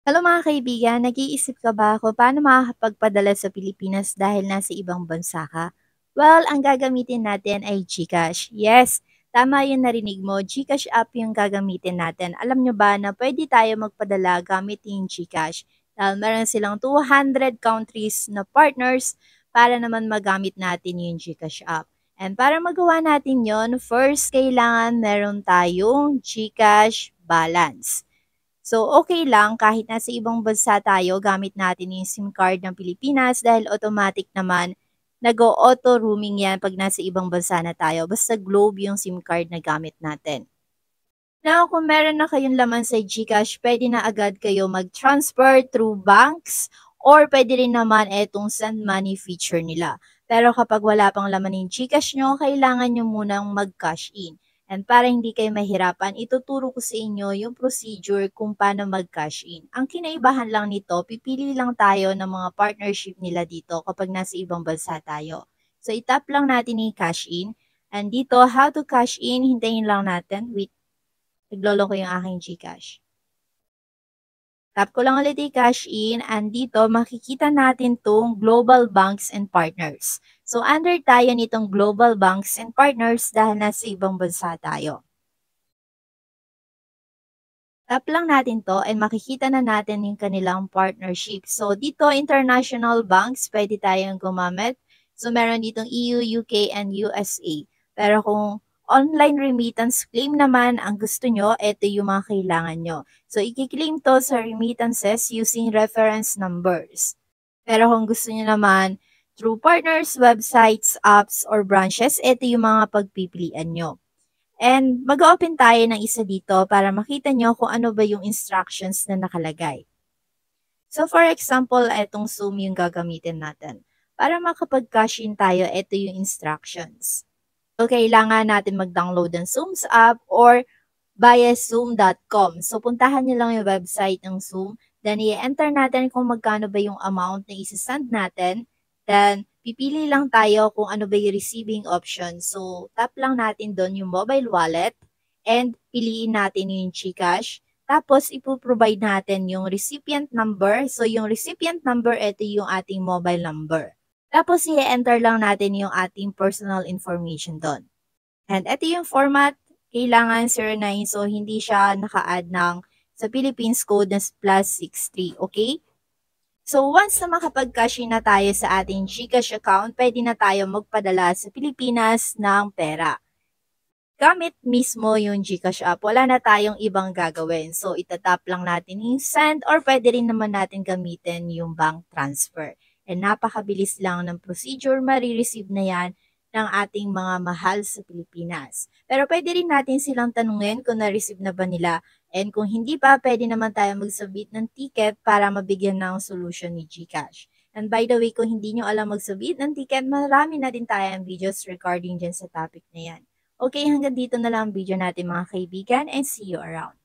Hello mga kaibigan, nag-iisip ka ba kung paano makakapagpadala sa Pilipinas dahil nasa ibang bansa ka? Well, ang gagamitin natin ay GCash. Yes, tama yung narinig mo, GCash app yung gagamitin natin. Alam nyo ba na pwede tayo magpadala gamit yung GCash? Dahil meron silang 200 countries na partners para naman magamit natin yung GCash app. And para magawa natin yon, first kailangan meron tayong GCash balance. So, okay lang kahit nasa ibang bansa tayo, gamit natin yung SIM card ng Pilipinas dahil automatic naman nag-auto roaming yan pag nasa ibang bansa na tayo. Basta Globe yung SIM card na gamit natin. Now, kung meron na kayong laman sa GCash, pwede na agad kayo mag-transfer through banks or pwede rin naman etong send money feature nila. Pero kapag wala pang laman ng GCash nyo, kailangan nyo munang mag-cash in. And para hindi kayo mahirapan, ituturo ko sa inyo yung procedure kung paano mag-cash in. Ang kinaibahan lang nito, pipili lang tayo ng mga partnership nila dito kapag nasa ibang bansa tayo. So, itap lang natin yung cash in. And dito, how to cash in, hintayin lang natin. Wait, naglolo ko yung aking GCash. Tap ko lang ulit yung cash in and dito makikita natin tong Global Banks and Partners. So under tayo nitong Global Banks and Partners dahil nasa ibang bansa tayo. Tap lang natin to and makikita na natin yung kanilang partnership. So dito international banks pwede tayong gumamit. So meron ditong EU, UK, and USA. Pero kung online remittance claim naman ang gusto nyo, ito yung mga kailangan nyo. So i-claim to sa remittances using reference numbers. Pero kung gusto nyo naman through partners, websites, apps, or branches, ito yung mga pagpipilian nyo. And mag-open tayo ng isa dito para makita nyo kung ano ba yung instructions na nakalagay. So for example, itong Zoom yung gagamitin natin. Para makapag-cash in tayo, ito yung instructions. So kailangan natin mag-download ng Zoom's app or via zoom.com. So puntahan nyo lang yung website ng Zoom. Then i-enter natin kung magkano ba yung amount na isa-send natin. Then pipili lang tayo kung ano ba yung receiving option. So tap lang natin doon yung mobile wallet and piliin natin yung GCash. Tapos ipoprovide natin yung recipient number. So yung recipient number, ito yung ating mobile number. Tapos i-enter lang natin yung ating personal information doon. And ito yung format, kailangan 09, so hindi siya naka-add ng sa Philippines code na +63, okay? So once na makapag-cash in na tayo sa ating GCash account, pwede na tayo magpadala sa Pilipinas ng pera. Gamit mismo yung GCash app, wala na tayong ibang gagawin. So itatap lang natin yung send or pwede rin naman natin gamitin yung bank transfer. And napakabilis lang ng procedure, marireceive na yan ng ating mga mahal sa Pilipinas. Pero pwede rin natin silang tanungin kung na-receive na ba nila. And kung hindi pa, pwede naman tayo mag-submit ng ticket para mabigyan ng solution ni GCash. And by the way, kung hindi nyo alam mag-submit ng ticket, marami na din tayong videos regarding dyan sa topic na yan. Okay, hanggang dito na lang ang video natin mga kaibigan and see you around.